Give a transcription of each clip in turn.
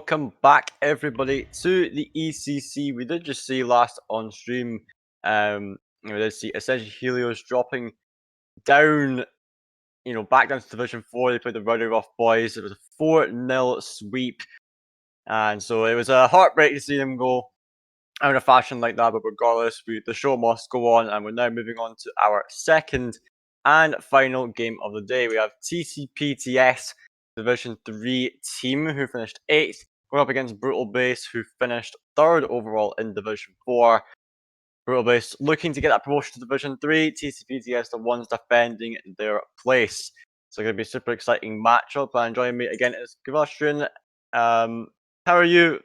welcome back everybody to the ECC. We did just see last on stream, we did see essentially Helios dropping down, back down to Division 4. They played the Ruddy Rough Boys. It was a 4-0 sweep, and so it was a heartbreak to see them go out of fashion like that, but regardless, the show must go on, and we're now moving on to our second and final game of the day. We have Tcpts, Division 3 team, who finished 8th, going up against Brutal Base, who finished 3rd overall in Division 4. Brutal Base looking to get that promotion to Division 3, Tcpts the ones defending their place. So it's going to be a super exciting matchup, and joining me again is Godalions. How are you?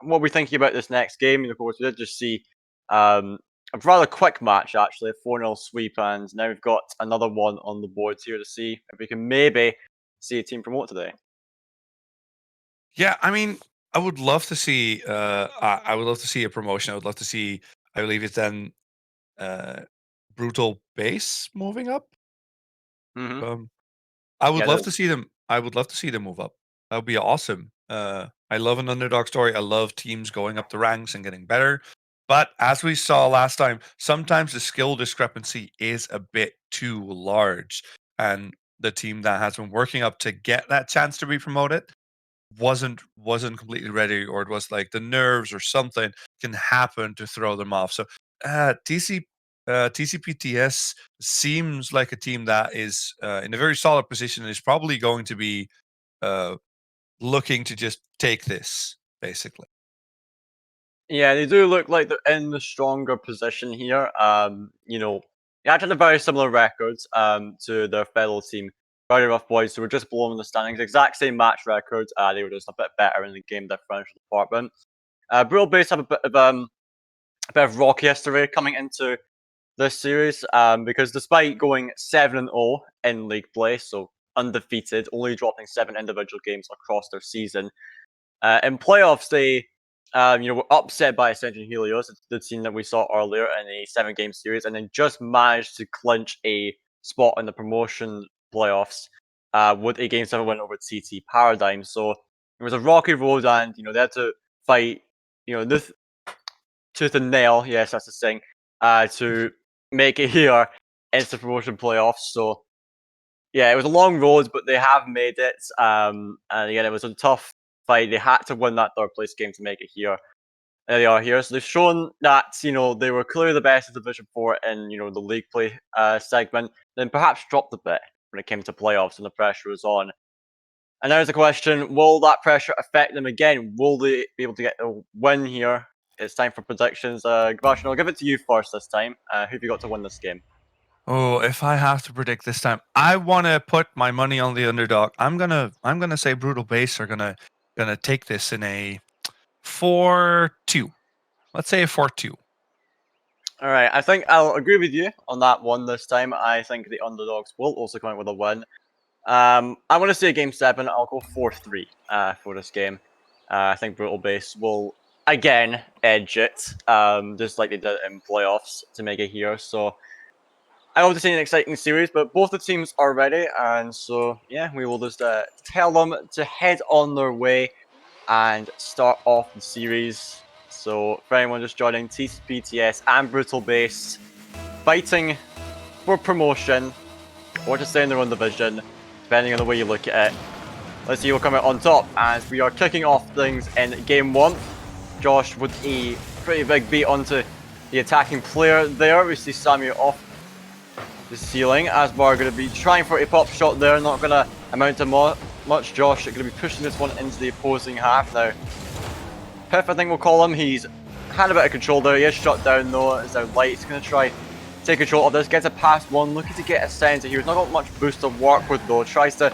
What are we thinking about this next game? Of course, we did just see a rather quick match, actually, a 4-0 sweep, and now we've got another one on the boards here to see if we can maybe see a team promote today. Yeah, I mean, I would love to see. I would love to see a promotion. I would love to see. I believe it's then Brutal Base moving up. Mm-hmm. I would love to see them. I would love to see them move up. That would be awesome. I love an underdog story. I love teams going up the ranks and getting better. But as we saw last time, sometimes the skill discrepancy is a bit too large, and the team that has been working up to get that chance to be promoted wasn't completely ready, or it was like the nerves or something can happen to throw them off. So TCPTS seems like a team that is in a very solid position and is probably going to be looking to just take this, basically. Yeah, they do look like they're in the stronger position here. They actually have very similar records to their fellow team, Rowdy Rough Boys, who were just below in the standings. Exact same match records. They were just a bit better in the game differential department. Brutal Base have a bit of rock history coming into this series, because despite going 7-0 in league play, so undefeated, only dropping 7 individual games across their season, in playoffs they were upset by Ascension Helios, the team that we saw earlier in a 7-game series, and then just managed to clinch a spot in the promotion playoffs with a Game 7 win over TT Paradigm. So it was a rocky road, and they had to fight, this tooth and nail, yes, that's the thing, to make it here into the promotion playoffs. So yeah, it was a long road, but they have made it. And again, it was a tough fight. They had to win that 3rd place game to make it here. There they are here. So they've shown that they were clearly the best in Division 4 in the league play segment. Then perhaps dropped a bit when it came to playoffs and the pressure was on. And there's the question: will that pressure affect them again? Will they be able to get a win here? It's time for predictions. Godalions, I'll give it to you first this time. Who have you got to win this game? Oh, if I have to predict this time, I want to put my money on the underdog. I'm gonna say Brutal Base are gonna take this in a 4-2. Let's say a 4-2. All right, I think I'll agree with you on that one this time. I think the underdogs will also come out with a win. I want to say Game 7. I'll go 4-3 for this game. I think Brutal Base will again edge it, just like they did in playoffs to make it here. So I hope to see an exciting series, but both the teams are ready, and so yeah, we will just tell them to head on their way and start off the series. So for anyone just joining, TCPTS and Brutal Base fighting for promotion or to stay in their own division, depending on the way you look at it. Let's see who'll come out on top as we are kicking off things in Game 1. Josh with a pretty big beat onto the attacking player there. We see Samuel off the ceiling. Asbar going to be trying for a pop shot there, not going to amount to much. Josh going to be pushing this one into the opposing half now. Piff, I think we'll call him. He's had a bit of control there. He is shut down though. It's now Light. He's going to try take control of this. Gets a past one. Looking to get a center here. He's not got much boost to work with though. Tries to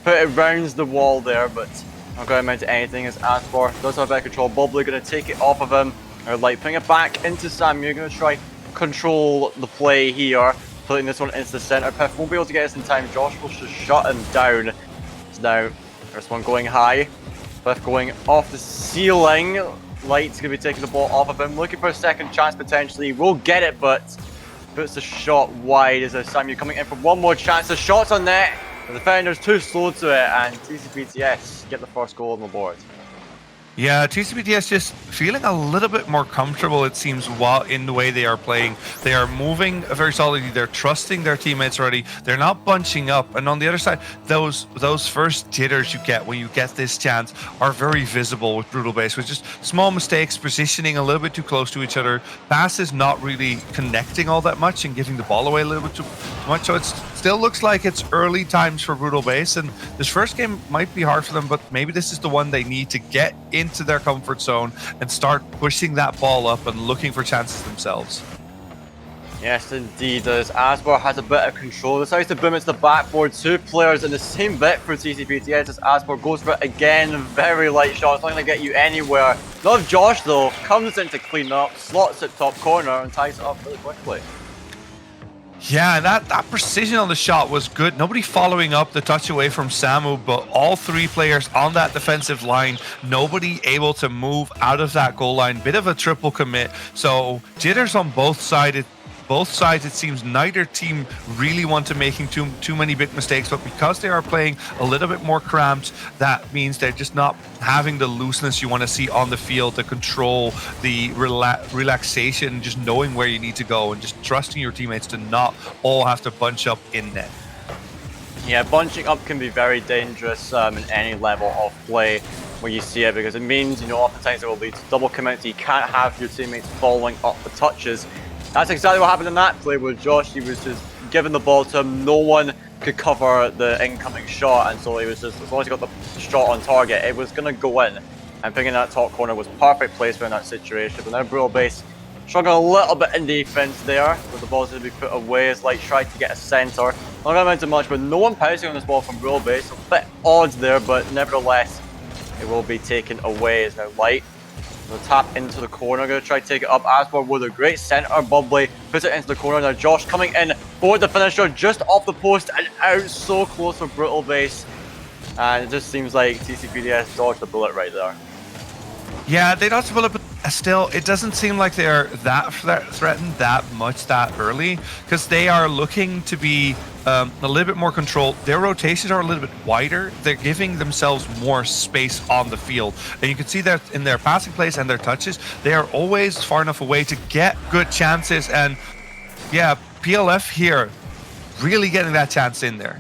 put it round the wall there, but not going to amount to anything as Asbar does have a bit of control. Bobbly going to take it off of him. Or Light putting it back into Samuel. Going to try control the play here. Putting this one into the center. Piff won't be able to get this in time. Josh will just shut him down. So now, first one going high. Piff going off the ceiling. Light's going to be taking the ball off of him. Looking for a second chance potentially. Will get it, but puts the shot wide as Samuel coming in for one more chance. The shot's on net. The defender's too slow to it, and TCPTS get the first goal on the board. Yeah, Tcpts just feeling a little bit more comfortable, it seems, while in the way they are playing. They are moving very solidly. They're trusting their teammates already. They're not bunching up. And on the other side, those first jitters you get when you get this chance are very visible with Brutal Base, with just small mistakes, positioning a little bit too close to each other, passes not really connecting all that much and giving the ball away a little bit too much. So it still looks like it's early times for Brutal Base, and this first game might be hard for them, but maybe this is the one they need to get into their comfort zone and start pushing that ball up and looking for chances themselves. Yes, indeed, as Asbar has a bit of control, decides to boom into the backboard. 2 players in the same bit for Tcpts as Asbar goes for it again. Very light shot, it's not going to get you anywhere. Not if Josh, though, comes in to clean up, slots it top corner, and ties it up really quickly. Yeah, that precision on the shot was good. Nobody following up the touch away from Samu, but all 3 players on that defensive line, nobody able to move out of that goal line. Bit of a triple commit. So jitters on both sides. It seems neither team really want to making too many big mistakes, but because they are playing a little bit more cramped, that means they're just not having the looseness you want to see on the field, the control, the relaxation, just knowing where you need to go and just trusting your teammates to not all have to bunch up in net. Yeah, bunching up can be very dangerous in any level of play where you see it, because it means, oftentimes it will lead to double commits. You can't have your teammates following up the touches. That's exactly what happened in that play where Josh, he was just giving the ball to him. No one could cover the incoming shot, and so he was just, as long as he got the shot on target, it was going to go in. And picking that top corner was perfect placement in that situation. But now Brutal Base struggling a little bit in defense there, where the ball's going to be put away as Light tried to get a center. Not going to amount to much, but no one pouncing on this ball from Brutal Base. A bit odd there, but nevertheless, it will be taken away as now Light will tap into the corner, going to try to take it up. Asbar with a great center, Bubbly puts it into the corner. Now Josh coming in for the finisher, just off the post and out, so close for Brutal Base. And it just seems like Tcpts dodged the bullet right there. Yeah, they dodged the bullet, but still, it doesn't seem like they're that threatened that much that early, because they are looking to be a little bit more controlled. Their rotations are a little bit wider. They're giving themselves more space on the field. And you can see that in their passing plays and their touches, they are always far enough away to get good chances. And yeah, PLF here really getting that chance in there.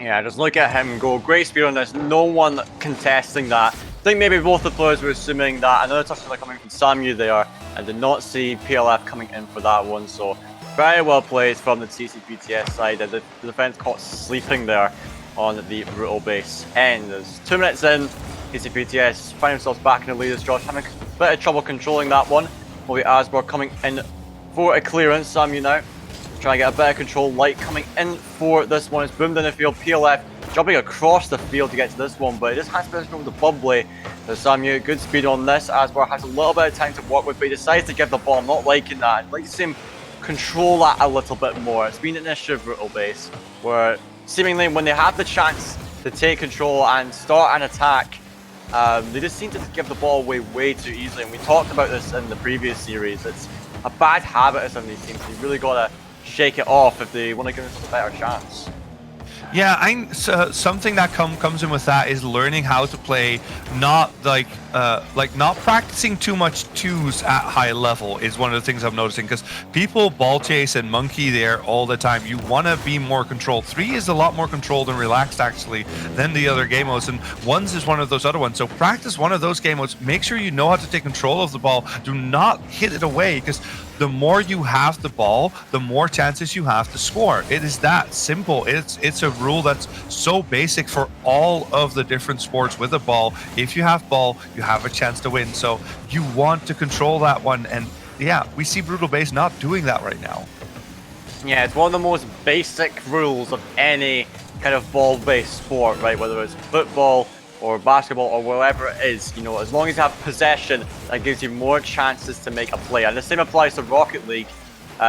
Yeah, just look at him go. Great speed on this. No one contesting that. I think maybe both the players were assuming that another touches are coming from Samu there, and did not see PLF coming in for that one. So very well played from the Tcpts side. The defense caught sleeping there on the Brutal Base end. There's 2 minutes in, Tcpts find themselves back in the lead as Josh having a bit of trouble controlling that one. Will be Asbar coming in for a clearance. Samu now trying to get a better control. Light coming in for this one. It's boomed in the field. PLF jumping across the field to get to this one, but it just has to be from the Bubbly. So Samu, good speed on this. Asbar has a little bit of time to work with, but he decides to give the ball. I'm not liking that. I'd like to see him control that a little bit more. It's been an issue of Brutal Base, where seemingly when they have the chance to take control and start an attack, they just seem to give the ball away way too easily. And we talked about this in the previous series. It's a bad habit of some of these teams. You really got to shake it off if they want to give us a better chance. Yeah, something that comes in with that is learning how to play, not not practicing too much twos at high level is one of the things I'm noticing, because people ball chase and monkey there all the time. You want to be more controlled. 3 is a lot more controlled and relaxed actually than the other game modes, and 1s is one of those other ones. So practice one of those game modes. Make sure you know how to take control of the ball. Do not hit it away, because the more you have the ball, the more chances you have to score. It is that simple. It's a rule that's so basic for all of the different sports with a ball. If you have ball, you have a chance to win. So you want to control that one. And yeah, we see Brutal Base not doing that right now. Yeah, it's one of the most basic rules of any kind of ball-based sport, right? Whether it's football or basketball or wherever it is, as long as you have possession, that gives you more chances to make a play. And the same applies to Rocket League.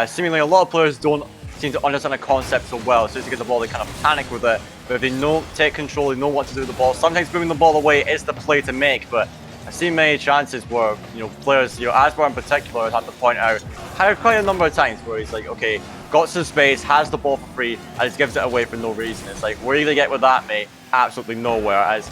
Seemingly a lot of players don't seem to understand the concept so well. So as you get the ball, they kind of panic with it. But if they know, take control, they know what to do with the ball. Sometimes moving the ball away is the play to make, but I've seen many chances where, players, Asbar in particular, I'd have to point out, had quite a number of times where he's like, okay, got some space, has the ball for free, and just gives it away for no reason. It's like, where are you going to get with that, mate? Absolutely nowhere. As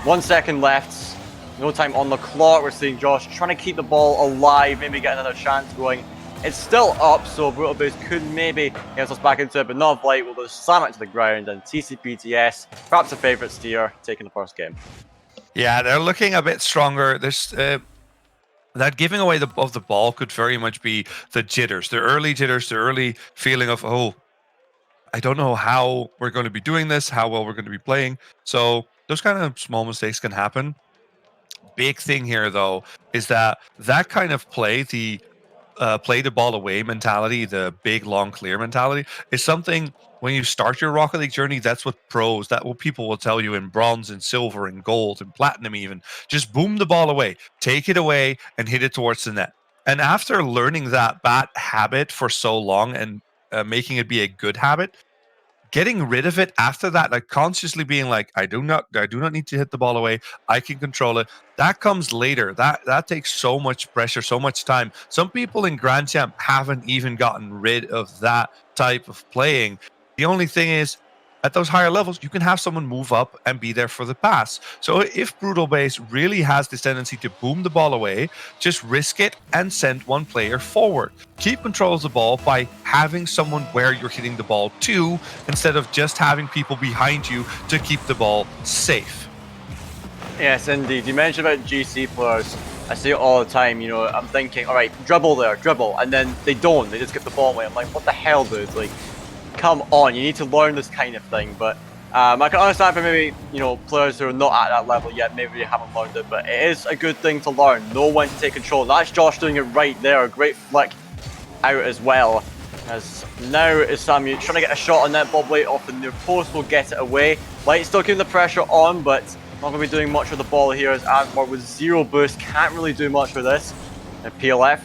1 second left, no time on the clock. We're seeing Josh trying to keep the ball alive, maybe get another chance going. It's still up, so Brutal Base could maybe get us back into it, but not of late. We'll just slam it to the ground, and TCPTS, perhaps a favourite steer, taking the first game. Yeah, they're looking a bit stronger. There's that giving away of the ball could very much be the jitters, the early jitters, the early feeling of, oh, I don't know how we're going to be doing this, how well we're going to be playing. So those kind of small mistakes can happen. Big thing here, though, is that kind of play, the play the ball away mentality, the big long clear mentality, is something when you start your Rocket League journey, that's what what people will tell you in bronze and silver and gold and platinum even. Just boom the ball away, take it away and hit it towards the net. And after learning that bad habit for so long and making it be a good habit, getting rid of it after that, like consciously being like, I do not need to hit the ball away. I can control it. That comes later. That takes so much pressure, so much time. Some people in Grand Champ haven't even gotten rid of that type of playing. The only thing is, at those higher levels, you can have someone move up and be there for the pass. So if Brutal Base really has this tendency to boom the ball away, just risk it and send one player forward. Keep control of the ball by having someone where you're hitting the ball to, instead of just having people behind you to keep the ball safe. Yes, indeed. You mentioned about GC players. I see it all the time. You know, I'm thinking, all right, dribble there, dribble, and then they don't. They just get the ball away. I'm like, what the hell, dude? Like, come on, you need to learn this kind of thing. But I can understand for maybe, you know, players who are not at that level yet, maybe they haven't learned it, but it is a good thing to learn. Know when to take control. That's Josh doing it right there. A great flick out as well. As now is Samu trying to get a shot on that Bobley off the near post, will get it away. Light still keeping the pressure on, but not going to be doing much with the ball here as Asmar with zero boost can't really do much with this. And PLF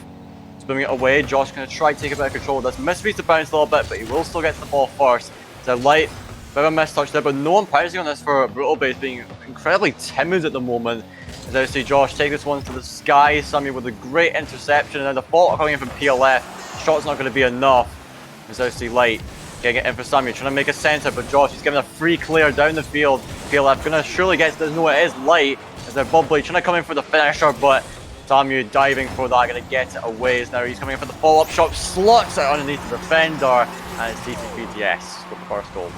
spinning it away. Josh going to try to take a bit of control. That's misreads the bounce a little bit, but he will still get to the ball first. So Light, bit of a missed touch there, but no one pouncing on this for Brutal Base, being incredibly timid at the moment. As I see Josh take this one to the sky. Samu with a great interception, and then the fault coming in from PLF. Shot's not going to be enough. As I see Light getting it in for Samu, trying to make a centre, but Josh is giving a free clear down the field. PLF going to surely get to this. No, it is Light. As they're Bubbly trying to come in for the finisher, but Samu diving for that, going to get it away. As now he's coming in for the follow-up shot, slots it underneath the defender, and it's TCPTS with the first goal.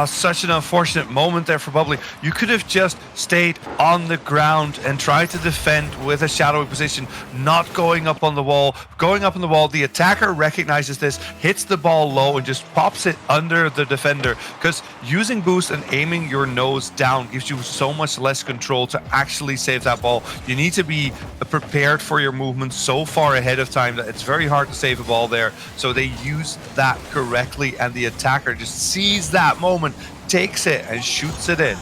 Such an unfortunate moment there for Bubbly. You could have just stayed on the ground and tried to defend with a shadowy position, not going up on the wall. Going up on the wall, the attacker recognizes this, hits the ball low and just pops it under the defender, because using boost and aiming your nose down gives you so much less control to actually save that ball. You need to be prepared for your movements so far ahead of time that it's very hard to save a ball there. So they use that correctly, and the attacker just sees that moment, takes it and shoots it in.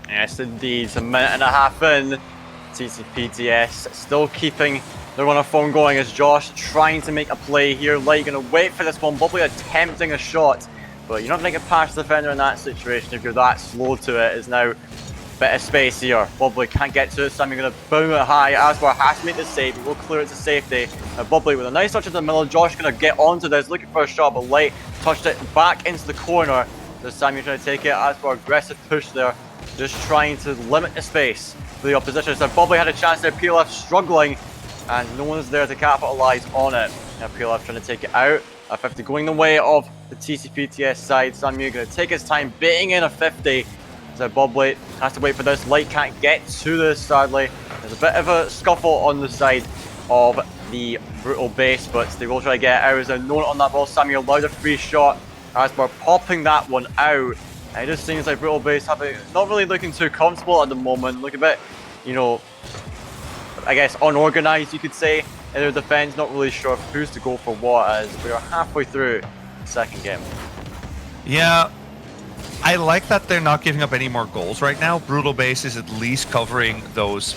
Yes, indeed. It's a minute and a half in. TCPTS still keeping their runner form going as Josh trying to make a play here. Light going to wait for this one. Bubbly attempting a shot, but you're not going to get past the defender in that situation if you're that slow to it. Is now a bit of space here. Bubbly can't get to it, so I'm going to boom it high. Asbar has to make the save. He will clear it to safety. Bubbly with a nice touch in the middle. Josh going to get onto this, looking for a shot, but Light touched it back into the corner. This time you're trying to take it. Asbar aggressive push there, just trying to limit the space for the opposition. So Bubbly had a chance there. PLF struggling, and no one's there to capitalize on it. Now PLF trying to take it out. A 50 going the way of the TCPTS side. Samu going to take his time, baiting in a 50. So Bubbly has to wait for this. Light can't get to this, sadly. There's a bit of a scuffle on the side of the Brutal Base, but they will try to get it out. There's a note on that ball. Samu allowed a free shot. Asbar popping that one out. And it just seems like Brutal Base not really looking too comfortable at the moment. Look a bit, you know, I guess unorganized, you could say, in their defense. Not really sure who's to go for what, as we are halfway through the second game. Yeah, I like that they're not giving up any more goals right now. Brutal Base is at least covering those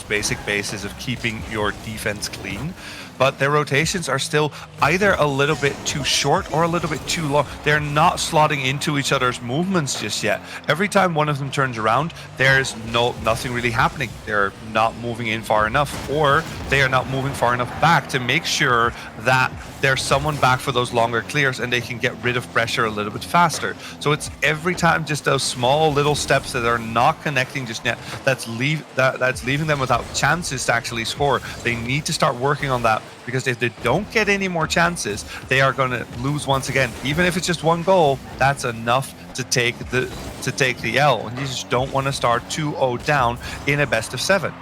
basic bases of keeping your defense clean. But their rotations are still either a little bit too short or a little bit too long. They're not slotting into each other's movements just yet. Every time one of them turns around, there's nothing really happening. They're not moving in far enough, or they are not moving far enough back to make sure that there's someone back for those longer clears and they can get rid of pressure a little bit faster. So it's every time just those small little steps that are not connecting just yet that's leaving them without chances to actually score. They need to start working on that, because if they don't get any more chances, they are going to lose once again. Even if it's just one goal, that's enough to take the L. And you just don't want to start 2-0 down in a best of 7.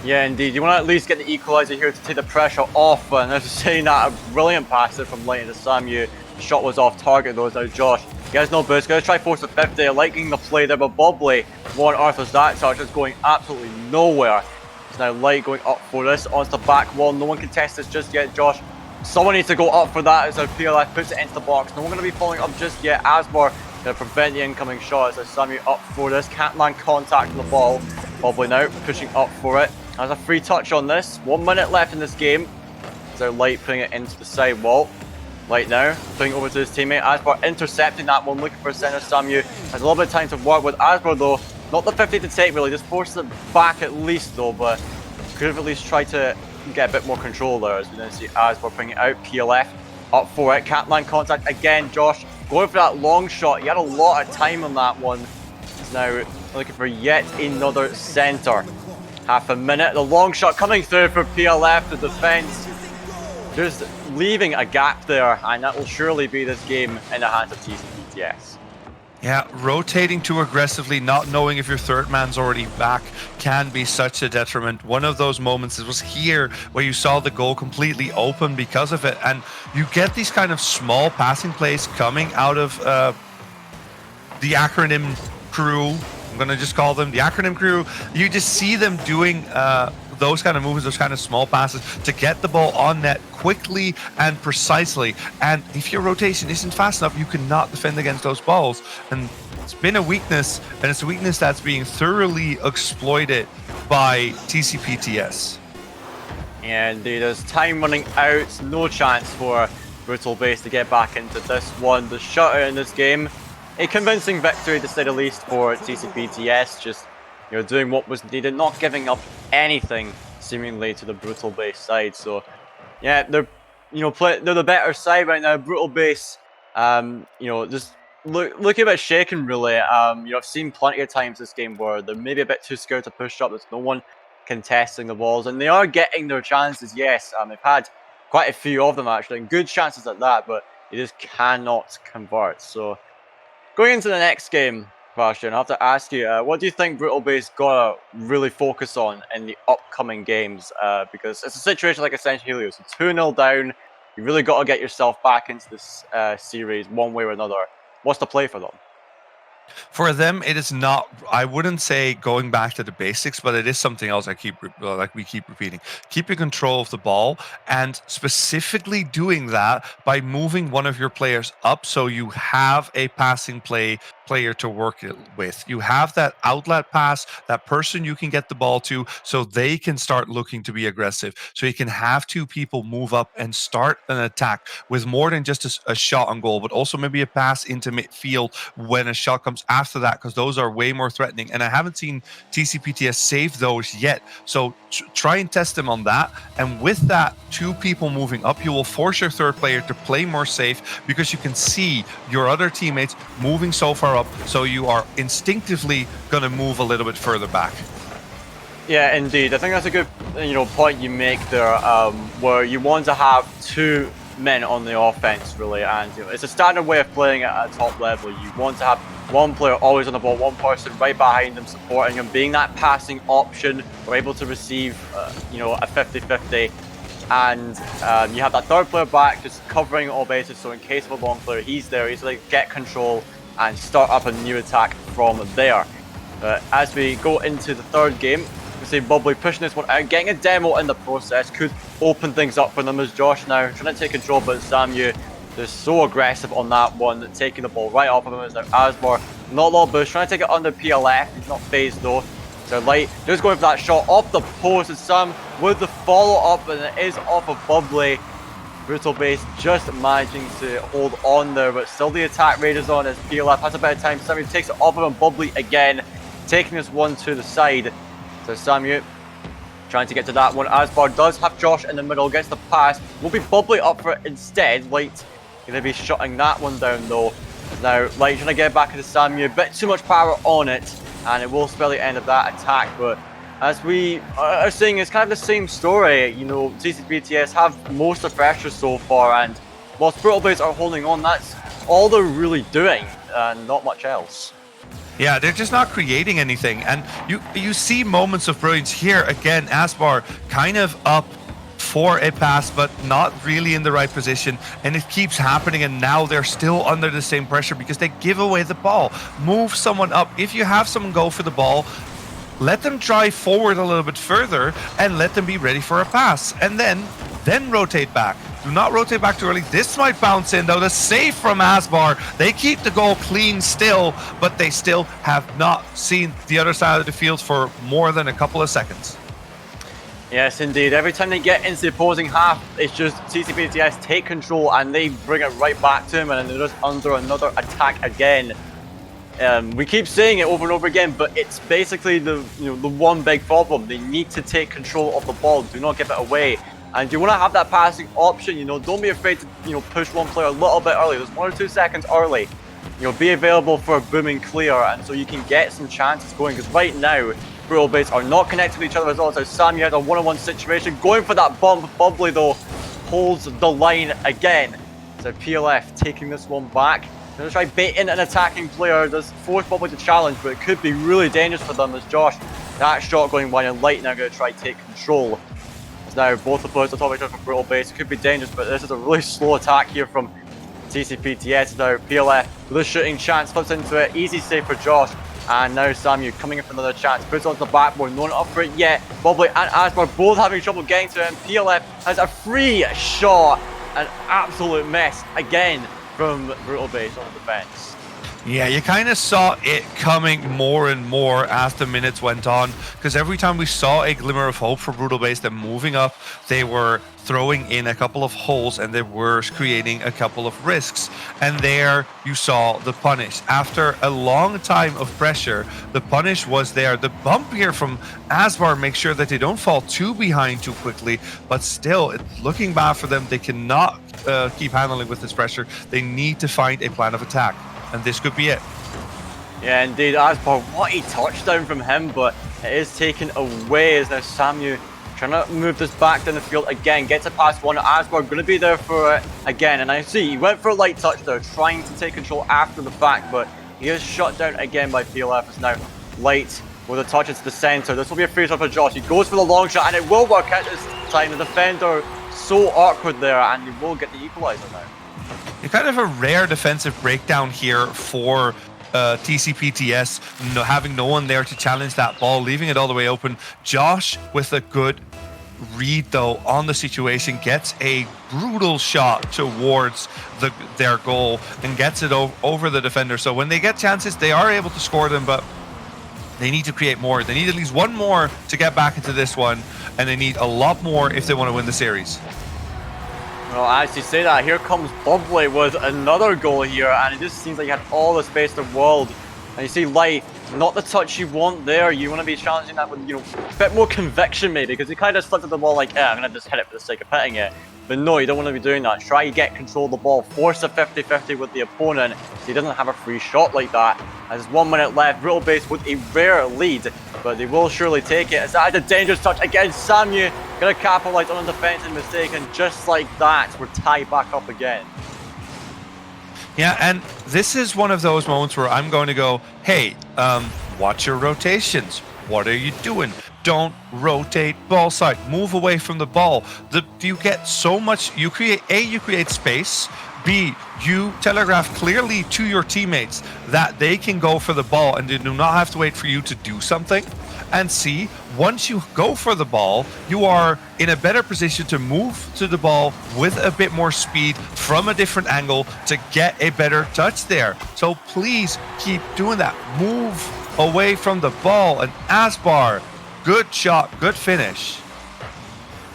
Yeah, indeed. You want to at least get the equaliser here to take the pressure off. And as saying that, a brilliant pass there from Lighting to Samu. The shot was off target though. Now Josh, he has no boost. Going to try force the 50. Liking the play there, but Bobley, Warren Arthur's that touch is going absolutely nowhere. It's now Light going up for this. Onto the back wall. No one can test this just yet, Josh. Someone needs to go up for that as our PLF puts it into the box. No one going to be following up just yet. Asmar going to prevent the incoming shot as Samu up for this. Can't land contact on the ball. Bobley now pushing up for it. Has a free touch on this. 1 minute left in this game. So Light putting it into the side wall. Light now putting it over to his teammate. Asbar intercepting that one, looking for center. Samu has a little bit of time to work with Asbar though. Not the 50 to take really, just forces it back at least though, but could have at least tried to get a bit more control there as we then see Asbar bringing it out. PLF up for it. Can't land contact again. Josh going for that long shot. He had a lot of time on that one. He's now looking for yet another center. Half a minute, the long shot coming through for PLF, the defense just leaving a gap there, and that will surely be this game in the hands of Tcpts. Yeah, rotating too aggressively, not knowing if your third man's already back can be such a detriment. One of those moments, it was here where you saw the goal completely open because of it, and you get these kind of small passing plays coming out of the acronym crew. I'm going to just call them the acronym crew. You just see them doing those kind of movements, those kind of small passes to get the ball on net quickly and precisely. And if your rotation isn't fast enough, you cannot defend against those balls. And it's been a weakness, and it's a weakness that's being thoroughly exploited by TCPTS. And there's time running out. No chance for Brutal Base to get back into this one. The shutout in this game. A convincing victory, to say the least, for TCPTS. Just, doing what was needed, not giving up anything seemingly to the Brutal Base side. So, yeah, they're the better side right now. Brutal Base, just looking a bit shaken really. I've seen plenty of times this game where they're maybe a bit too scared to push up. There's no one contesting the balls, and they are getting their chances. Yes, they've had quite a few of them actually, and good chances at that, but they just cannot convert. So. Going into the next game, Bastian, I have to ask you, what do you think Brutal Base gotta really focus on in the upcoming games? Because it's a situation like Ascension Helios, 2-0 down, you really got to get yourself back into this series one way or another. What's the play for them? For them, it is not, I wouldn't say going back to the basics, but it is something else we keep repeating. Keeping control of the ball, and specifically doing that by moving one of your players up so you have a passing player to work it with. You have that outlet pass, that person you can get the ball to so they can start looking to be aggressive. So you can have two people move up and start an attack with more than just a shot on goal, but also maybe a pass into midfield when a shot comes after that, because those are way more threatening. And I haven't seen TCPTS save those yet. So try and test them on that. And with that, two people moving up, you will force your third player to play more safe, because you can see your other teammates moving so far up. So you are instinctively going to move a little bit further back. Yeah, indeed. I think that's a good point you make there, where you want to have two men on the offense really, and it's a standard way of playing at a top level. You want to have one player always on the ball, one person right behind them supporting him, being that passing option. We're able to receive a 50-50, and you have that third player back just covering all bases, so in case of a long player, he's there, he's like get control and start up a new attack from there. As we go into the third game, we see Bobley pushing this one out, getting a demo in the process, could open things up for them as Josh now trying to take control, but Samu is so aggressive on that one, taking the ball right off of him as now Asmar, not a lot of boost, trying to take it under PLF, he's not phased though. So Light just going for that shot off the post, and Sam with the follow-up, and it is off of Bobley. Brutal Base just managing to hold on there, but still the attack rate is on as PLF has a bit of time. Samu takes it off of him, Bobley again, taking this one to the side. So Samu trying to get to that one. Asbar does have Josh in the middle, gets the pass. Will be Bubbly up for it instead. Light going to be shutting that one down though. Now, Light trying to get back into Samu, a bit too much power on it, and it will spell the end of that attack. But as we are saying, it's kind of the same story. You know, Tcpts have most of the pressure so far, and whilst Brutal Blades are holding on, that's all they're really doing, and not much else. Yeah, they're just not creating anything. And you see moments of brilliance here. Again, Asbar kind of up for a pass, but not really in the right position. And it keeps happening. And now they're still under the same pressure because they give away the ball. Move someone up. If you have someone go for the ball, let them drive forward a little bit further and let them be ready for a pass. And then rotate back. Do not rotate back too early. This might bounce in, though. The save from Asbar. They keep the goal clean still, but they still have not seen the other side of the field for more than a couple of seconds. Yes, indeed. Every time they get into the opposing half, it's just Tcpts take control and they bring it right back to him, and they're just under another attack again. We keep saying it over and over again, but it's basically the one big problem. They need to take control of the ball. Do not give it away. And you want to have that passing option, don't be afraid to, push one player a little bit early. There's 1 or 2 seconds early. Be available for a booming clear, and so you can get some chances going. Because right now, Brutal Blades are not connected with each other as well. So Samu has a one-on-one situation, going for that bump. Bubbly though holds the line again. So PLF taking this one back. They're going to try baiting an attacking player. Does force Bubbly to challenge, but it could be really dangerous for them as Josh. That shot going wide, and Light now going to try to take control. Now both the players are top each other for Brutal Base. It could be dangerous, but this is a really slow attack here from Tcpts. Now PLF with a shooting chance, flips into it. Easy save for Josh. And now Samu coming in for another chance. Puts onto the backboard, no one up for it yet. Bubbly and Asbar both having trouble getting to him. PLF has a free shot. An absolute mess again from Brutal Base on the defense. Yeah, you kind of saw it coming more and more as the minutes went on, because every time we saw a glimmer of hope for Brutal Base, them moving up, they were throwing in a couple of holes and they were creating a couple of risks. And there you saw the punish. After a long time of pressure, the punish was there. The bump here from Asbar makes sure that they don't fall too behind too quickly, but still, it's looking bad for them. They cannot keep handling with this pressure. They need to find a plan of attack. And this could be it. Yeah, indeed. Asbar, what a touchdown from him, but it is taken away as now Samu trying to move this back down the field again. Gets it past one. Asbar going to be there for it again. And I see he went for a light touch there, trying to take control after the fact, but he is shut down again by PLF. As now Light with a touch into the center. This will be a free shot for Josh. He goes for the long shot, and it will work out this time. The defender so awkward there, and he will get the equalizer now. It's kind of a rare defensive breakdown here for Tcpts, having no one there to challenge that ball, leaving it all the way open. Josh with a good read though on the situation, gets a brutal shot towards their goal and gets it over the defender. So when they get chances, they are able to score them, but they need to create more. They need at least one more to get back into this one, and they need a lot more if they want to win the series. Well, as you say that, here comes Bubbly with another goal here, and it just seems like he had all the space in the world. And you see Light, not the touch you want there. You want to be challenging that with, a bit more conviction maybe, because he kind of slipped at the ball like, I'm going to just hit it for the sake of hitting it. But no, you don't want to be doing that. Try to get control of the ball, force a 50-50 with the opponent, so he doesn't have a free shot like that. As 1 minute left, Brutal Base with a rare lead, but they will surely take it. As that is a dangerous touch again. Samu gonna capitalize on a defensive mistake, and just like that, we're tied back up again. Yeah, and this is one of those moments where I'm going to go, hey, watch your rotations. What are you doing? Don't rotate ball side. Move away from the ball. You get so much. You create space. B, you telegraph clearly to your teammates that they can go for the ball and they do not have to wait for you to do something. And C, once you go for the ball, you are in a better position to move to the ball with a bit more speed from a different angle to get a better touch there. So please keep doing that. Move away from the ball. And Asbar, good shot, good finish.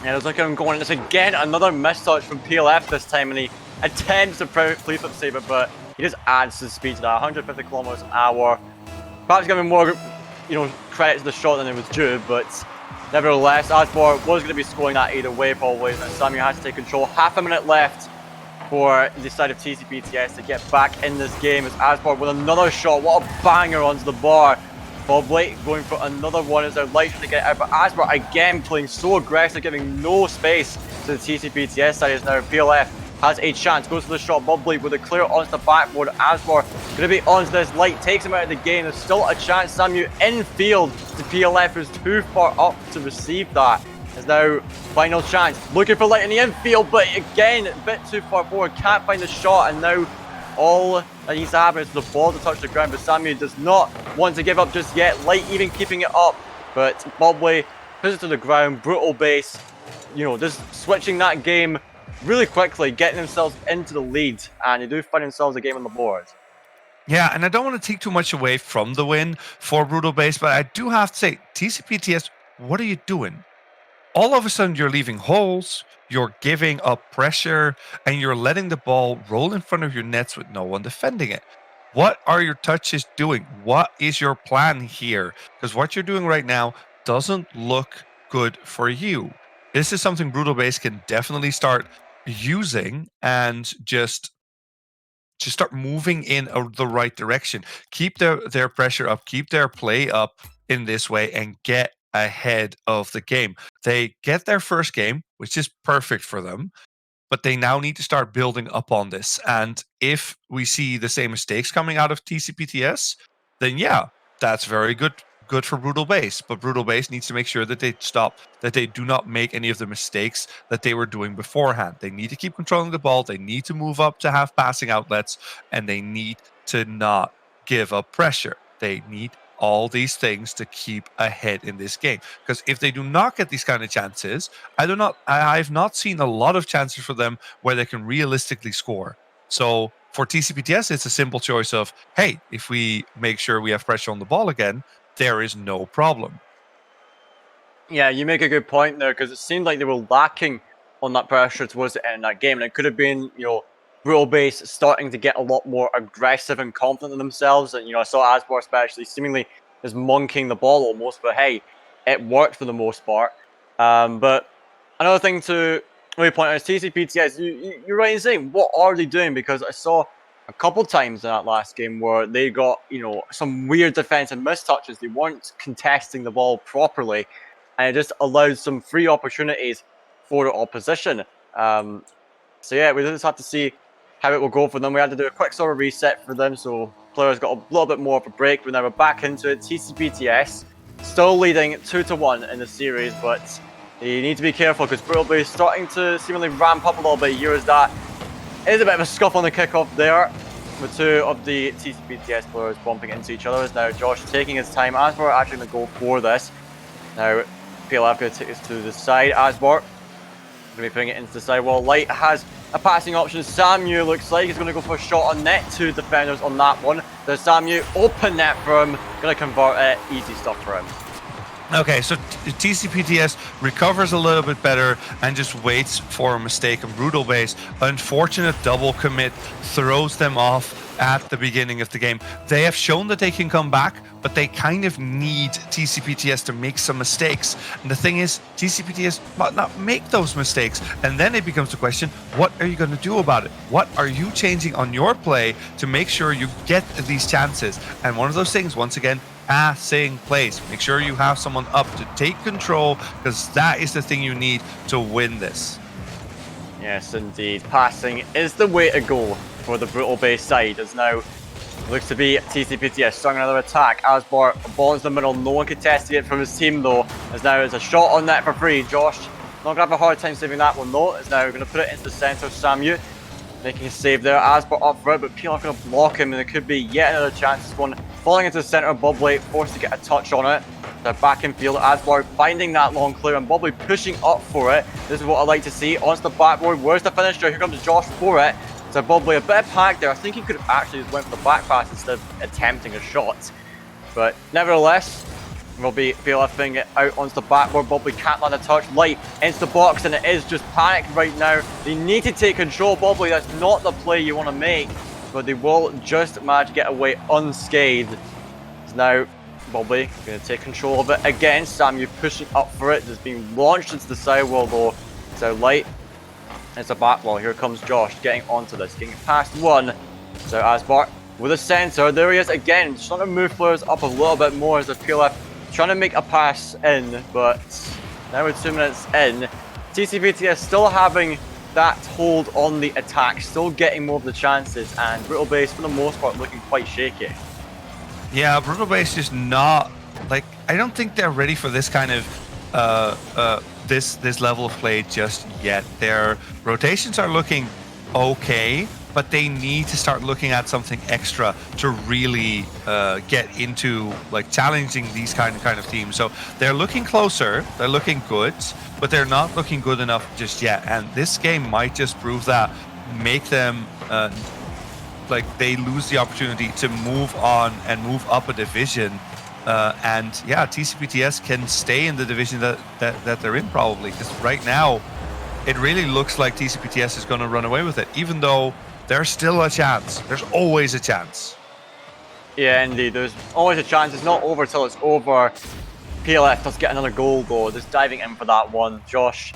Yeah, it looks like I'm going. It's again another missed touch from PLF this time, and he attempts to flip save it, but he just adds to the speed to that. 150 kilometers an hour. Perhaps giving more, credit to the shot than it was due, but Nevertheless, Asbor was going to be scoring that either way probably. And Samu has to take control. Half a minute left for the side of Tcpts to get back in this game as Asbor with another shot. What a banger onto the bar. Bobley going for another one as they're likely to get out, but Asbor again playing so aggressive, giving no space to the Tcpts side as now PLF has a chance, goes for the shot. Bobley with a clear onto the backboard. Asbor going to be onto this light, takes him out of the game. There's still a chance. Samu infield to PLF, who's too far up to receive that. Is now final chance, looking for light in the infield, but again a bit too far forward, can't find the shot, and now all that needs to happen is for the ball to touch the ground, but Samu does not want to give up just yet. Light even keeping it up, but Bobley puts it to the ground. Brutal base, you know, just switching that game really quickly, getting themselves into the lead, and they do find themselves a game on the board. Yeah, and I don't want to take too much away from the win for Brutal Base, but I do have to say, TCPTS, what are you doing? All of a sudden, you're leaving holes, you're giving up pressure, and you're letting the ball roll in front of your nets with no one defending it. What are your touches doing? What is your plan here? Because what you're doing right now doesn't look good for you. This is something Brutal Base can definitely start using and just start moving in the right direction. Keep their pressure up, keep their play up in this way, and get ahead of the game. They get their first game, which is perfect for them, but they now need to start building up on this. And if we see the same mistakes coming out of TCPTS, then yeah, that's very good for Brutal Base. But Brutal Base needs to make sure that they do not make any of the mistakes that they were doing beforehand. They need to keep controlling the ball, they need to move up to have passing outlets, and they need to not give up pressure. They need all these things to keep ahead in this game, because if they do not get these kind of chances, I've not seen a lot of chances for them where they can realistically score. So for TCPTS, it's a simple choice of, hey, if we make sure we have pressure on the ball again, there is no problem. Yeah, you make a good point there, because it seemed like they were lacking on that pressure towards the end of that game, and it could have been, you know, Brutal Base starting to get a lot more aggressive and confident in themselves. And, you know, I saw Asbor especially seemingly just monkeying the ball almost, but hey, it worked for the most part. But another thing to really point out is TCPTS, you're right in saying, what are they doing? Because I saw a couple times in that last game where they got, you know, some weird defensive mistouches. They weren't contesting the ball properly, and it just allowed some free opportunities for the opposition. So yeah, we just have to see how it will go for them. We had to do a quick sort of reset for them, so players got a little bit more of a break, but now we're back into it. TCPTS still leading 2-1 in the series, but you need to be careful because Brutal Base starting to seemingly ramp up a little bit. Here's that. It is a bit of a scuff on the kickoff there, with two of the TCPTS players bumping into each other. Now Josh taking his time. Asbor actually going to go for this. Now PLF going to take this to the side. Asbor going to be putting it into the side wall. Light has a passing option. Samu looks like he's going to go for a shot on net. Two defenders on that one. There's Samu, open net for him. Going to convert it. Easy stuff for him. Okay, so TCPTS recovers a little bit better and just waits for a mistake. And Brutal Base, unfortunate double commit, throws them off at the beginning of the game. They have shown that they can come back, but they kind of need TCPTS to make some mistakes. And the thing is, TCPTS might not make those mistakes. And then it becomes the question, what are you going to do about it? What are you changing on your play to make sure you get these chances? And one of those things, once again, passing plays. Make sure you have someone up to take control, because that is the thing you need to win this. Yes, indeed. Passing is the way to go for the Brutal Base side, as now looks to be TCPTS starting another attack. Asbor, ball into the middle, no one contesting it from his team though, as now it's a shot on net for free. Josh not going to have a hard time saving that one though, as now going to put it into the centre. Samu making a save there. Asbor up for it, but PLF going to block him, and it could be yet another chance. This one falling into the centre of Bobley, forced to get a touch on it. They're back in field. Asbor finding that long clear, and Bobley pushing up for it. This is what I like to see. Onto the backboard. Where's the finisher? Here comes Josh for it. So Bobley a bit of pack there. I think he could have actually just went for the back pass instead of attempting a shot. But nevertheless, will be PLFing it out onto the backboard. Bobley can't land a touch. Light into the box, and it is just panic right now. They need to take control. Bobley, that's not the play you want to make, but they will just manage to get away unscathed. So now Bobby going to take control of it again. Samu pushing up for it, just being launched into the sidewall though. So light. It's a back wall. Here comes Josh getting onto this, getting past one. So Asbar with a sensor. There he is again. Just trying to move players up a little bit more as the PLF trying to make a pass in, but now we're 2 minutes in. Tcpts still having that hold on the attack, still getting more of the chances, and Brutal Base for the most part looking quite shaky. Yeah, Brutal Base is not like, I don't think they're ready for this kind of this level of play just yet. Their rotations are looking okay, but they need to start looking at something extra to really get into like challenging these kind of teams. So they're looking closer, they're looking good, but they're not looking good enough just yet. And this game might just prove that, make them like they lose the opportunity to move on and move up a division. And yeah, TCPTS can stay in the division that they're in probably, because right now it really looks like TCPTS is going to run away with it, even though there's still a chance. There's always a chance. Yeah, indeed. There's always a chance. It's not over till it's over. PLF does get another goal though, just diving in for that one. Josh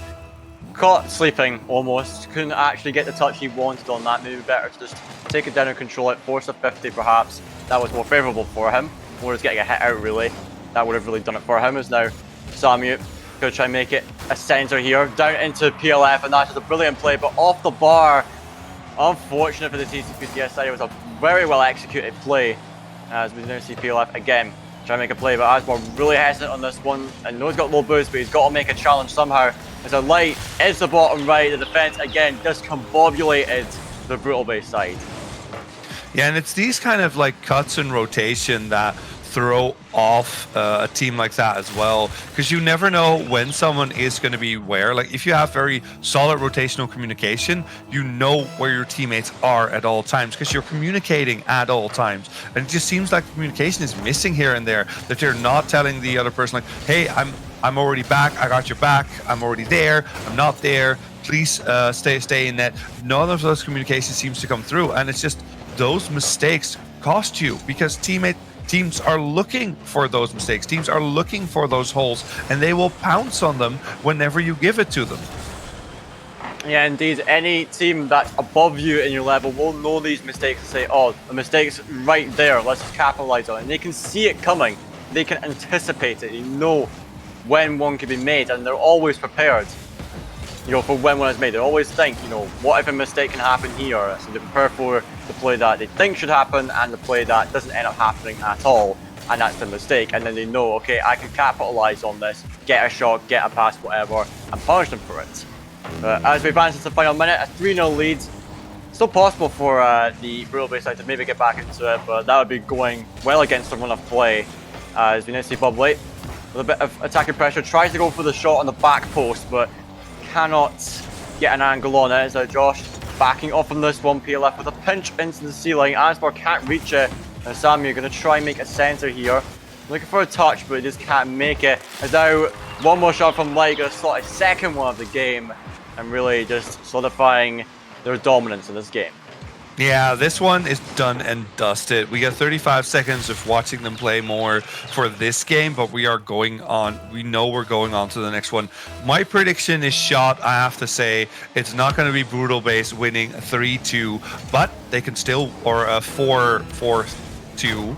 caught sleeping almost. Couldn't actually get the touch he wanted on that. Maybe better to just take it down and control it. Force a 50 perhaps. That was more favourable for him. More just getting a hit out really. That would have really done it for him. As now Samu gonna try and make it a centre here. Down into PLF, and that's just a brilliant play, but off the bar. Unfortunate for the TCPTS side. It was a very well executed play. As we now see PLF again try to make a play, but Asmar really hesitant on this one. I know he's got low boost, but he's got to make a challenge somehow. As a light is the bottom right, the defense again discombobulated the Brutal Base side. Yeah, and it's these kind of like cuts in rotation that throw off a team like that as well, because you never know when someone is going to be where. Like if you have very solid rotational communication, you know where your teammates are at all times because you're communicating at all times. And it just seems like communication is missing here and there, that you're not telling the other person like, hey, I'm already back, I got your back, I'm already there, I'm not there, please stay in net. None of those communications seems to come through, and it's just those mistakes cost you, because teams are looking for those mistakes. Teams are looking for those holes, and they will pounce on them whenever you give it to them. Yeah, indeed. Any team that's above you in your level will know these mistakes and say, oh, the mistake's right there, let's just capitalize on it. And they can see it coming. They can anticipate it. They know when one can be made, and they're always prepared, you know, for when one is made. They always think, you know, what if a mistake can happen here? So they prepare for the play that they think should happen and the play that doesn't end up happening at all, and that's the mistake. And then they know, okay, I can capitalize on this, get a shot, get a pass, whatever, and punish them for it. As we advance into the final minute, a 3-0 lead. Still possible for the Brutal Base side to maybe get back into it, but that would be going well against the run of play. As we now see Bob Late with a bit of attacking pressure, tries to go for the shot on the back post, but cannot get an angle on it. So Josh backing off from this one. PLF with a pinch into the ceiling. Asbar can't reach it. And Samu going to try and make a centre here. Looking for a touch, but he just can't make it. As now one more shot from Light, going to slot a second one of the game, and really just solidifying their dominance in this game. Yeah, this one is done and dusted. We got 35 seconds of watching them play more for this game, but we are going on. We know we're going on to the next one. My prediction is shot, I have to say. It's not going to be Brutal Base winning 3-2, but they can still, or 4-4-2,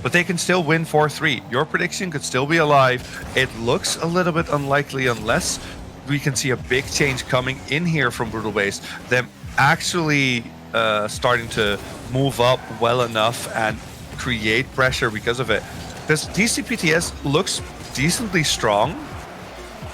but they can still win 4-3. Your prediction could still be alive. It looks a little bit unlikely unless we can see a big change coming in here from Brutal Base. Them actually starting to move up well enough and create pressure because of it. This TCPTS looks decently strong,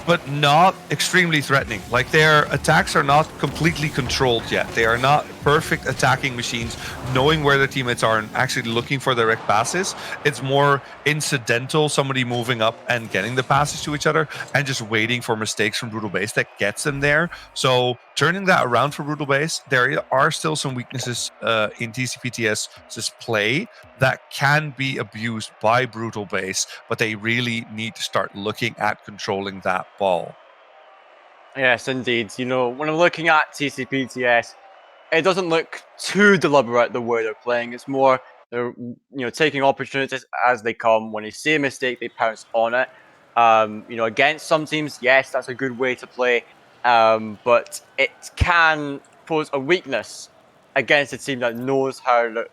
but not extremely threatening. Like, their attacks are not completely controlled yet. They are not perfect attacking machines, knowing where their teammates are and actually looking for direct passes. It's more incidental, somebody moving up and getting the passes to each other and just waiting for mistakes from Brutal Base that gets them there. So turning that around for Brutal Base, there are still some weaknesses in TCPTS's play that can be abused by Brutal Base, but they really need to start looking at controlling that ball. Yes, indeed. You know, when I'm looking at TCPTS, it doesn't look too deliberate the way they're playing. It's more They're taking opportunities as they come. When they see a mistake, they pounce on it. Against some teams, yes, that's a good way to play. But it can pose a weakness against a team that knows how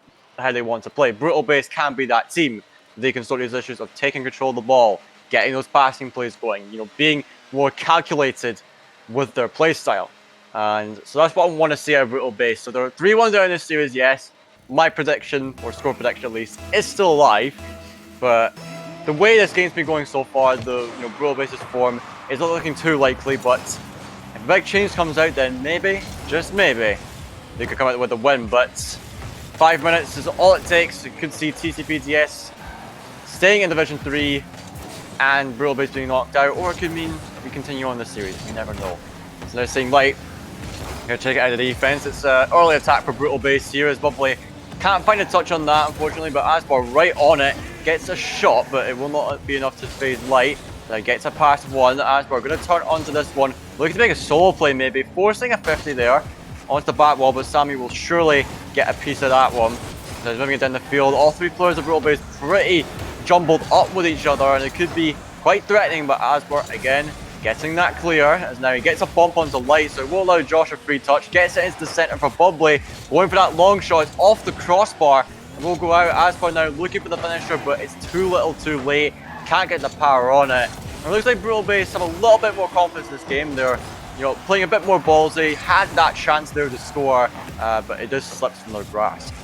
they want to play. Brutal Base can be that team. They can sort these issues of taking control of the ball, getting those passing plays going, being more calculated with their play style. And so that's what I want to see out of Brutal Base. So they're 3-1 down in this series, yes. My prediction, or score prediction at least, is still alive. But the way this game's been going so far, the Brutal Base's form is not looking too likely. But if a big change comes out, then maybe, just maybe, they could come out with a win. But 5 minutes is all it takes. You could see TCPTS staying in Division 3 and Brutal Base being knocked out, or it could mean we continue on this series. You never know. So they're saying, right, gonna check it out of the defense. It's an early attack for Brutal Base here as Bubbly can't find a touch on that, unfortunately, but Asbar right on it, gets a shot, but it will not be enough to phase Light. Gets a pass one. Asbar going to turn onto this one, looking to make a solo play maybe, forcing a 50 there onto the back wall, but Sammy will surely get a piece of that one. So he's moving it down the field. All three players of Brutal Base pretty jumbled up with each other, and it could be quite threatening, but Asbar again getting that clear, as now he gets a bump onto Light, so it will allow Josh a free touch, gets it into the centre for Bubbly, going for that long shot, it's off the crossbar, and will go out. Asbar now looking for the finisher, but it's too little too late, can't get the power on it. And it looks like Brutal Base have a little bit more confidence in this game. They're playing a bit more ballsy, had that chance there to score, but it just slips from their grasp.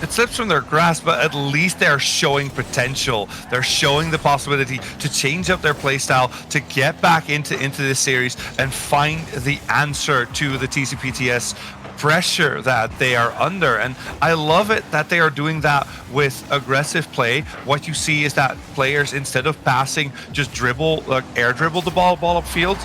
It slips from their grasp, but at least they're showing potential. They're showing the possibility to change up their playstyle, to get back into this series and find the answer to the TCPTS pressure that they are under. And I love it that they are doing that with aggressive play. What you see is that players, instead of passing, just dribble, like air dribble the ball upfield.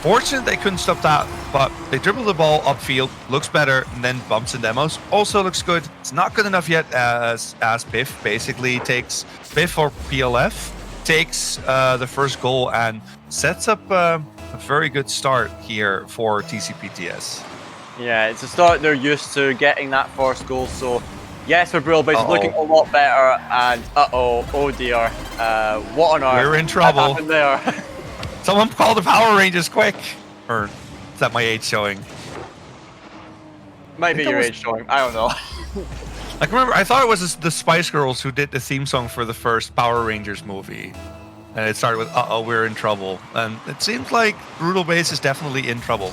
Fortunate they couldn't stop that, but they dribble the ball upfield, looks better, and then bumps and demos. Also looks good. It's not good enough yet as Biff basically takes, Biff or PLF, takes the first goal and sets up a very good start here for TCPTS. Yeah, it's a start they're used to, getting that first goal, so yes, for Brutal Base looking a lot better, and oh dear, what on earth? We're in trouble. What happened there? Someone call the Power Rangers quick! Or is that my age showing? Might be your age showing, I don't know. Like, remember, I thought it was the Spice Girls who did the theme song for the first Power Rangers movie. And it started with, we're in trouble. And it seems like Brutal Base is definitely in trouble.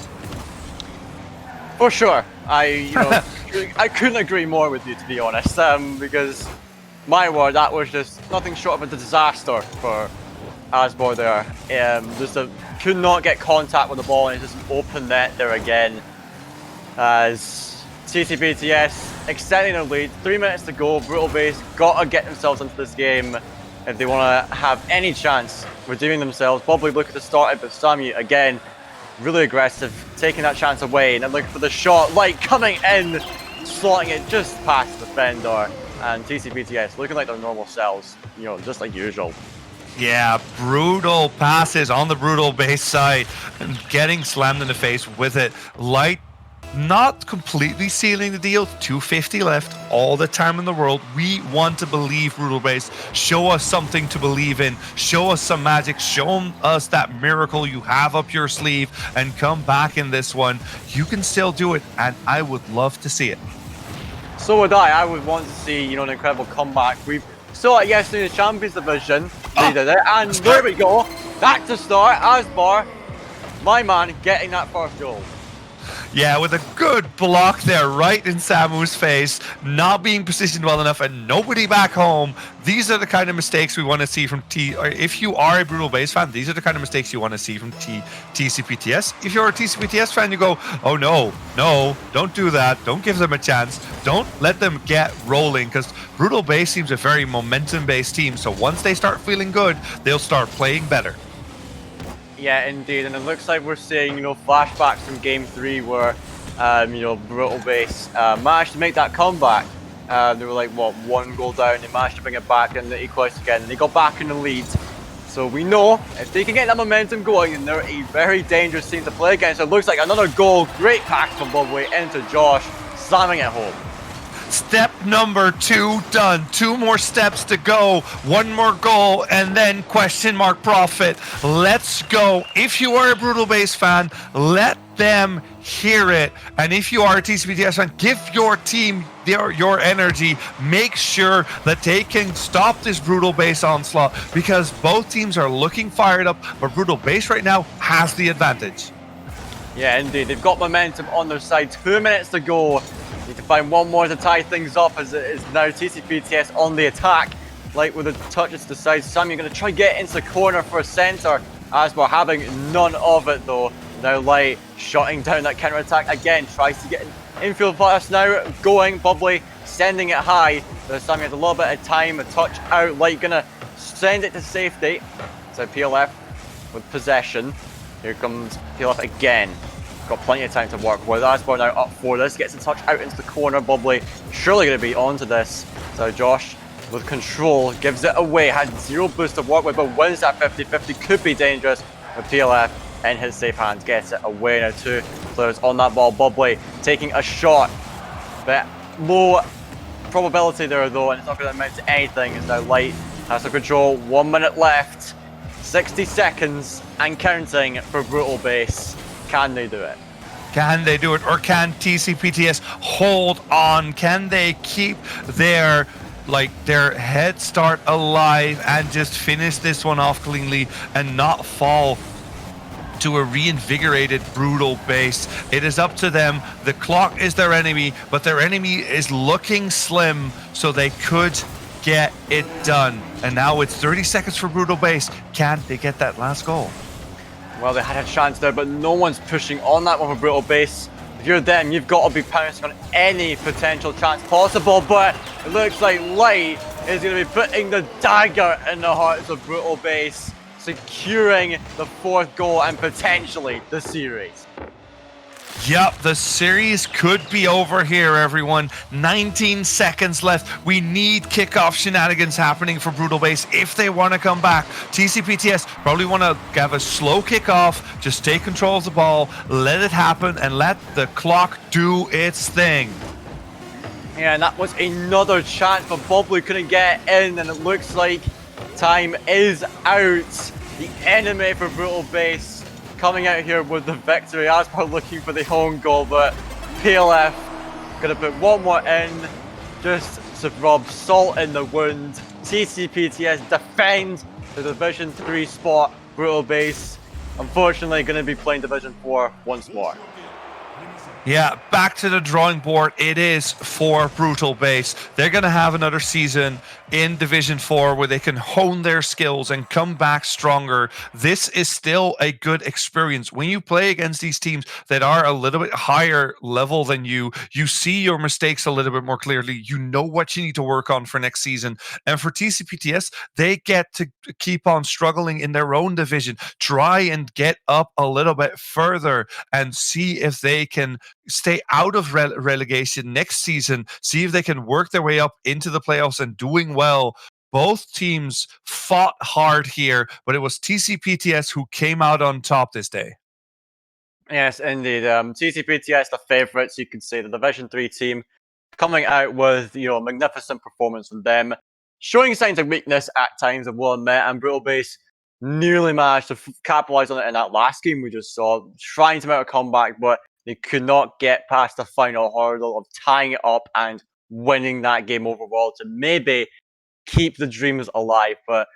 For sure. I couldn't agree more with you, to be honest. Because, my word, that was just nothing short of a disaster for Asbar there. Could not get contact with the ball, and it's just an open net there again. As TCPTS extending their lead, 3 minutes to go. Brutal Base gotta get themselves into this game if they want to have any chance redeeming themselves. Bubbly looking to start it, but Samu again really aggressive, taking that chance away, and then looking for the shot. Light coming in, slotting it just past the defender, and TCPTS looking like their normal selves, just like usual. Yeah, brutal passes on the Brutal Base side and getting slammed in the face with it. Light not completely sealing the deal. 250 left, all the time in the world. We want to believe, Brutal Base. Show us something to believe in. Show us some magic. Show us that miracle you have up your sleeve and come back in this one. You can still do it, and I would love to see it. So would I. I would want to see, an incredible comeback. We saw it yesterday in the Champions Division. They did it, and there we go. Back to start. Asbar, my man, getting that first goal. Yeah, with a good block there right in Samu's face, not being positioned well enough, and nobody back home. These are the kind of mistakes we want to see from or if you are a Brutal Base fan, these are the kind of mistakes you want to see from TCPTS. If you're a TCPTS fan, you go, oh no, don't do that. Don't give them a chance. Don't let them get rolling, because Brutal Base seems a very momentum-based team. So once they start feeling good, they'll start playing better. Yeah, indeed, and it looks like we're seeing, flashbacks from Game 3 where, Brutal Base managed to make that comeback. They were like, one goal down, they managed to bring it back and they equalized again, and they got back in the lead. So we know, if they can get that momentum going, then they're a very dangerous team to play against. So it looks like another goal, great pass from Bubbly into Josh, slamming it home. Step number 2 done. 2 more steps to go. 1 more goal and then question mark profit. Let's go. If you are a Brutal Base fan, let them hear it. And if you are a TCPTS fan, give your team your energy. Make sure that they can stop this Brutal Base onslaught, because both teams are looking fired up, but Brutal Base right now has the advantage. Yeah, indeed. They've got momentum on their side. 2 minutes to go. Need to find one more to tie things up, as it is now TCPTS on the attack. Light with the touches to the side. Sam, you're going to try and get into the corner for a centre, as we're having none of it though. Now Light shutting down that counter attack again. Tries to get an infield pass now. Going, Bubbly, sending it high. This time he has a little bit of time. A touch out. Light going to send it to safety. So PLF with possession. Here comes PLF again. Got plenty of time to work with. Asbar now up for this. Gets a touch out into the corner. Bubbly surely going to be onto this. So Josh with control gives it away. Had 0 boost to work with, but wins that 50-50. Could be dangerous with PLF in his safe hands. Gets it away now. 2 players on that ball. Bubbly taking a shot. But low probability there though, and it's not going to amount to anything. It's now Light has the control. 1 minute left. 60 seconds and counting for Brutal Base. Can they do it? Can they do it? Or can TCPTS hold on? Can they keep their head start alive and just finish this one off cleanly and not fall to a reinvigorated Brutal Base? It is up to them. The clock is their enemy, but their enemy is looking slim, so they could get it done. And now it's 30 seconds for Brutal Base. Can they get that last goal? Well, they had a chance there, but no one's pushing on that one for Brutal Base. If you're them, you've got to be pouncing on any potential chance possible, but it looks like Light is going to be putting the dagger in the hearts of Brutal Base, securing the 4th goal and potentially the series. Yep, the series could be over here, everyone. 19 seconds left. We need kickoff shenanigans happening for Brutal Base if they want to come back. TCPTS probably want to have a slow kickoff, just take control of the ball, let it happen, and let the clock do its thing. Yeah, and that was another chance, but Bubbly couldn't get in, and it looks like time is out. The enemy for Brutal Base coming out here with the victory. Asper looking for the home goal, but PLF gonna put one more in, just to rub salt in the wound. TCPTS defend the Division 3 spot. Brutal Base unfortunately gonna be playing Division 4 once more. Yeah, back to the drawing board it is for Brutal Base. They're going to have another season in Division 4 where they can hone their skills and come back stronger. This is still a good experience. When you play against these teams that are a little bit higher level than you see your mistakes a little bit more clearly. You know what you need to work on for next season. And for TCPTS, they get to keep on struggling in their own division. Try and get up a little bit further and see if they can stay out of relegation next season, see if they can work their way up into the playoffs and doing well. Both teams fought hard here, but it was TCPTS who came out on top this day. Yes, indeed. TCPTS, the favourites, you could say, the Division 3 team, coming out with, a magnificent performance from them, showing signs of weakness at times, I will admit, and Brutal Base nearly managed to capitalise on it in that last game we just saw, trying to make a comeback, but they could not get past the final hurdle of tying it up and winning that game overall to maybe keep the dreams alive. But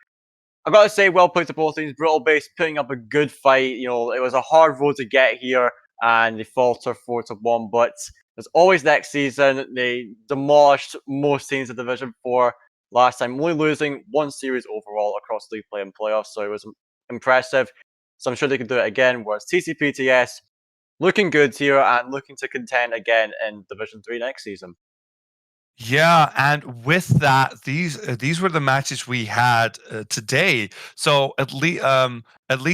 I've got to say, well played to both teams. Brutal Base putting up a good fight. It was a hard road to get here, and they falter 4-1. But there's always next season. They demolished most teams in Division 4 last time, only losing one series overall across league play and playoffs. So it was impressive. So I'm sure they can do it again. Whereas TCPTS looking good here and looking to contend again in Division 3 next season. Yeah, and with that, these were the matches we had today. So at least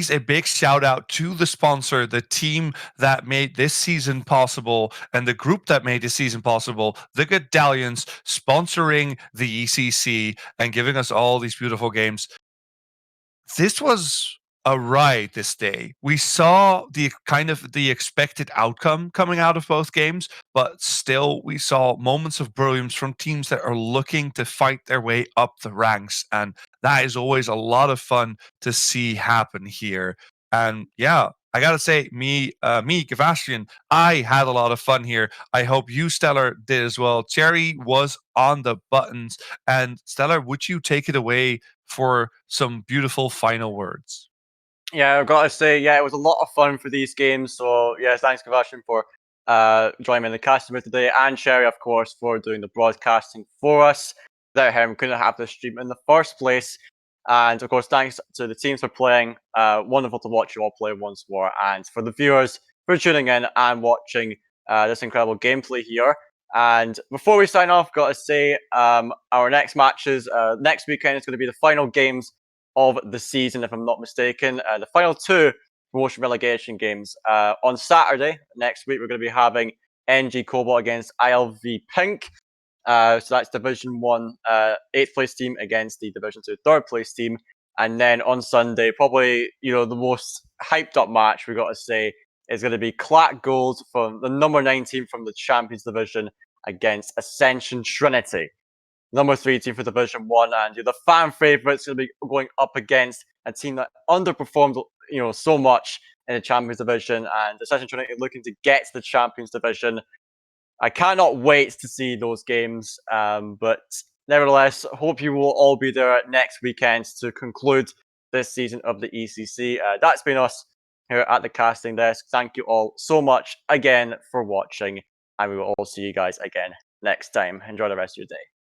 a big shout out to the sponsor, the team that made this season possible, and the group that made this season possible, the Godalions, sponsoring the ECC and giving us all these beautiful games. This was awry this day. We saw the kind of the expected outcome coming out of both games, but still we saw moments of brilliance from teams that are looking to fight their way up the ranks, and that is always a lot of fun to see happen here. And yeah, I gotta say, Gavastrian, I had a lot of fun here. I hope you, Stellar, did as well. Cherry was on the buttons, and Stellar, would you take it away for some beautiful final words? Yeah, I've got to say, yeah, it was a lot of fun for these games. So, yeah, thanks, Kavashin, for joining me in the casting booth today, and Sherry, of course, for doing the broadcasting for us. Without him, couldn't have the stream in the first place. And of course, thanks to the teams for playing. Wonderful to watch you all play once more, and for the viewers for tuning in and watching this incredible gameplay here. And before we sign off, got to say, our next matches next weekend is going to be the final games of the season, if I'm not mistaken. The final two promotion relegation games. On Saturday next week, we're going to be having NG Cobalt against ILV Pink. So that's Division 1 8th place team against the Division 2 3rd place team. And then on Sunday, probably the most hyped up match we got to say is going to be Clack Gold from the number 9 team from the Champions Division against Ascension Trinity, number 3 team for Division 1, and the fan favourites going to be going up against a team that underperformed so much in the Champions Division, and Ascension Trinity looking to get to the Champions Division. I cannot wait to see those games, but nevertheless, hope you will all be there next weekend to conclude this season of the ECC. That's been us here at the casting desk. Thank you all so much again for watching, and we will all see you guys again next time. Enjoy the rest of your day.